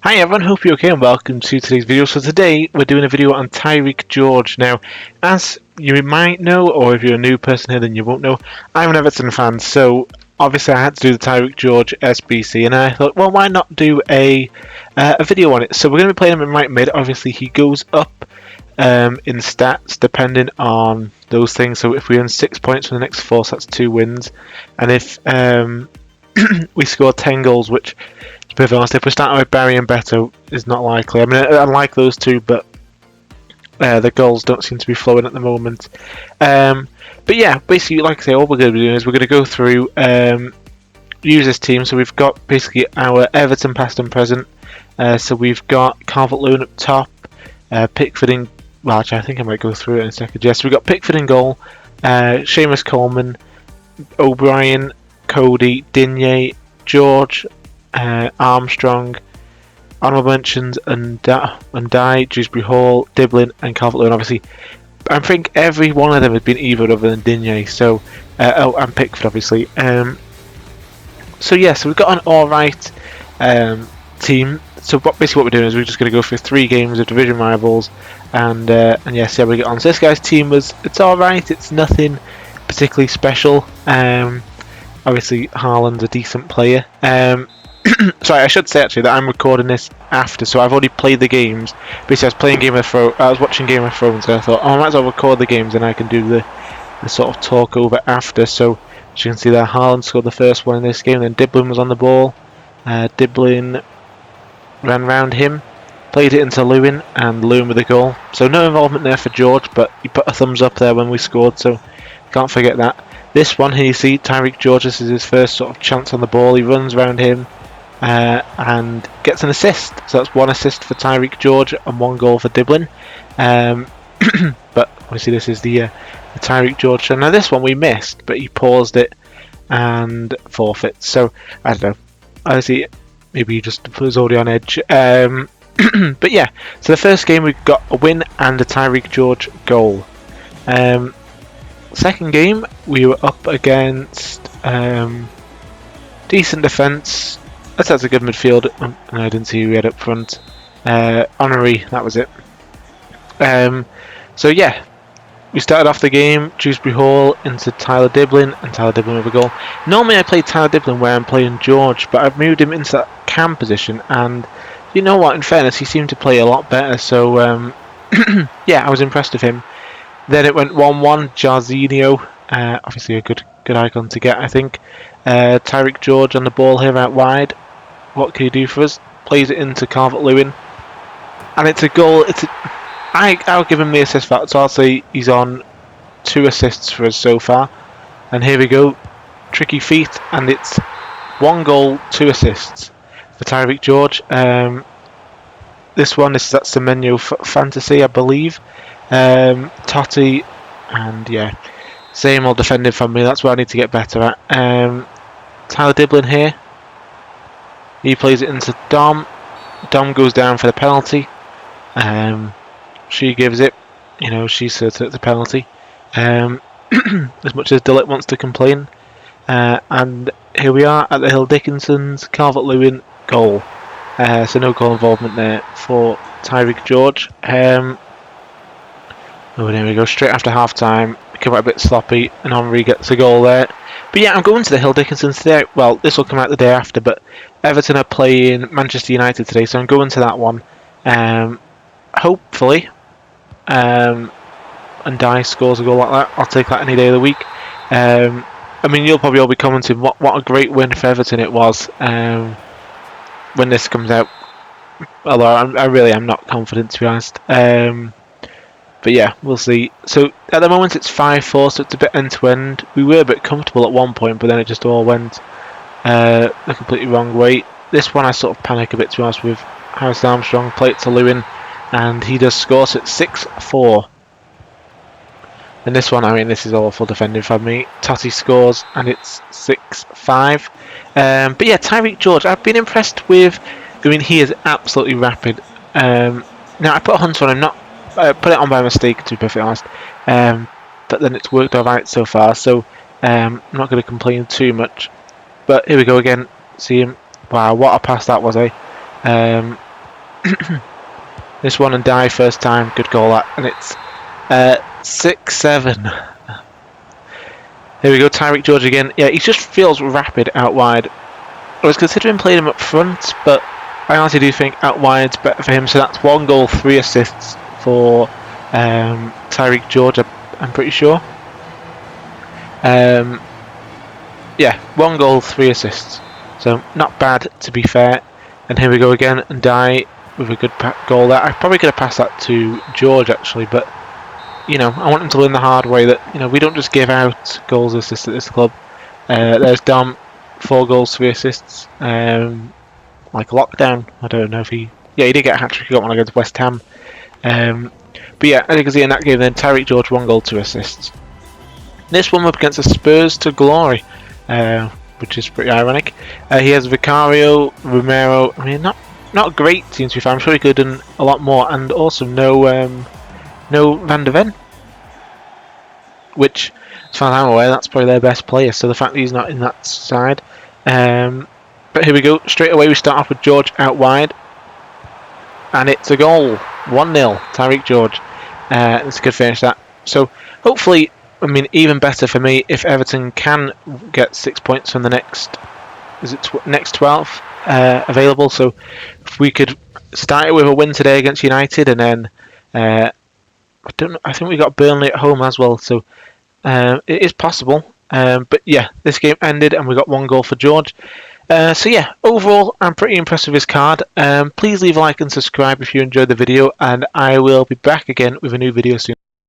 Hi everyone, hope you're okay and welcome to today's video. So today we're doing a video on Tyrique George. Now, as you might know, or if you're a new person here then you won't know, I'm an Everton fan, so obviously I had to do the Tyrique George SBC, and I thought, well, why not do a video on it? So we're going to be playing him in right mid. Obviously he goes up in stats depending on those things. So if we earn 6 points from the next 4, so that's 2 wins, and if we score 10 goals, which, to be honest, if we start with Barry and Beto, is not likely. I mean, I like those two, but the goals don't seem to be flowing at the moment. But yeah, basically, like I say, all we're going to be doing is we're going to go through use this team. So we've got basically our Everton past and present. So we've got Calvert-Lewin up top, Pickford in. Well, actually, I think I might go through it in a second. Yes, we've got Pickford in goal, Seamus Coleman, O'Brien, Cody, Digne, George, Armstrong, honourable mentions, Undai, Dewsbury Hall, Diblin, and Calvert-Lewin. Obviously, I think every one of them has been either other than Digne. So, and Pickford, obviously. So yeah, so we've got an alright team. So basically, what we're doing is we're just going to go through 3 games of division rivals, and yeah, see how we get on. So this guy's team it's alright. It's nothing particularly special. Obviously, Haaland's a decent player. Sorry, I should say actually that I'm recording this after, so I've already played the games. Basically, I was watching Game of Thrones, and I thought, oh, I might as well record the games, and I can do the sort of talk over after. So, as you can see there, Haaland scored the first one in this game, then Diblin was on the ball. Diblin ran round him, played it into Lewin, and Lewin with a goal. So no involvement there for George, but he put a thumbs up there when we scored, so can't forget that. This one here, you see, Tyrique George, this is his first sort of chance on the ball. He runs around him and gets an assist. So that's 1 assist for Tyrique George and 1 goal for Diblin. But obviously this is the Tyrique George show. Now this one we missed, but he paused it and forfeits. So, I don't know. Obviously, maybe he just was already on edge. But yeah, so the first game we got a win and a Tyrique George goal. Second game, we were up against decent defence. That's a good midfield. I didn't see who we had up front. Honorary, that was it. So yeah, we started off the game, Dewsbury Hall into Tyler Diblin, and Tyler Diblin with a goal. Normally I play Tyler Diblin where I'm playing George, but I've moved him into that cam position, and you know what, in fairness, he seemed to play a lot better, so yeah, I was impressed with him. Then it went 1-1, Jarzinho, obviously a good icon to get, I think. Tyrique George on the ball here out wide. What can he do for us? Plays it into Calvert-Lewin. And it's a goal. I'll give him the assist for that, so I'll say he's on 2 assists for us so far. And here we go. Tricky feet, and it's 1 goal, 2 assists for Tyrique George. This one is that Semenyo Fantasy, I believe. Totti, and yeah, same old defending from me. That's what I need to get better at. Tyler Diblin here. He plays it into Dom. Dom goes down for the penalty. She gives it. You know, she says it's a penalty. As much as Dillett wants to complain. And here we are at the Hill Dickinson's Calvert-Lewin goal. So no goal involvement there for Tyrique George. Oh, there we go, straight after half time. Come out a bit sloppy, and Henry gets a goal there. But yeah, I'm going to the Hill Dickinson's today. Well, this will come out the day after, but Everton are playing Manchester United today, so I'm going to that one. Hopefully, Undai scores a goal like that. I'll take that any day of the week. I mean, you'll probably all be commenting, what a great win for Everton it was when this comes out. Although I really am not confident, to be honest. But yeah, we'll see. So at the moment it's 5-4, so it's a bit end-to-end. We were a bit comfortable at one point, but then it just all went the completely wrong way. This one I sort of panic a bit, to be honest, with Harrison Armstrong, play it to Lewin, and he does score, so it's 6-4. And this one, I mean, this is awful defending from me. Totti scores, and it's 6-5. But yeah, Tyrique George, I've been impressed with. I mean, he is absolutely rapid. Now I put a Hunter on him, not put it on by mistake, to be perfectly honest. But then it's worked alright so far, so I'm not going to complain too much. But here we go again. See him. Wow, what a pass that was, eh? This one and die first time. Good goal that. And it's 6-7. Here we go, Tyrique George again. Yeah, he just feels rapid out wide. I was considering playing him up front, but I honestly do think out wide's better for him. So that's 1 goal, 3 assists for Tyrique George, I'm pretty sure. Yeah, 1 goal, 3 assists. So not bad, to be fair. And here we go again, and die with a good goal there. I probably could have passed that to George actually, but you know, I want him to learn the hard way that, you know, we don't just give out goals and assists at this club. There's Dom, 4 goals, 3 assists. Like lockdown. I don't know if he did get a hat-trick. He got one against West Ham. But yeah, as you can see in that game then, Tyrique George 1 goal, 2 assists. This one up against the Spurs to glory, which is pretty ironic. He has Vicario, Romero. I mean, not great team to be fair. I'm sure he could have done a lot more, and also no Van de Ven, which, as far as I'm aware, that's probably their best player. So the fact that he's not in that side. But here we go. Straight away, we start off with George out wide, and it's a goal. 1-0. Tyrique George. It's a good finish that. So hopefully, I mean, even better for me if Everton can get 6 points from the next. Is it next 12 available? So if we could start it with a win today against United, and then I don't know. I think we got Burnley at home as well. So it is possible. But yeah, this game ended and we got 1 goal for George. So yeah, overall, I'm pretty impressed with his card. Please leave a like and subscribe if you enjoyed the video, and I will be back again with a new video soon.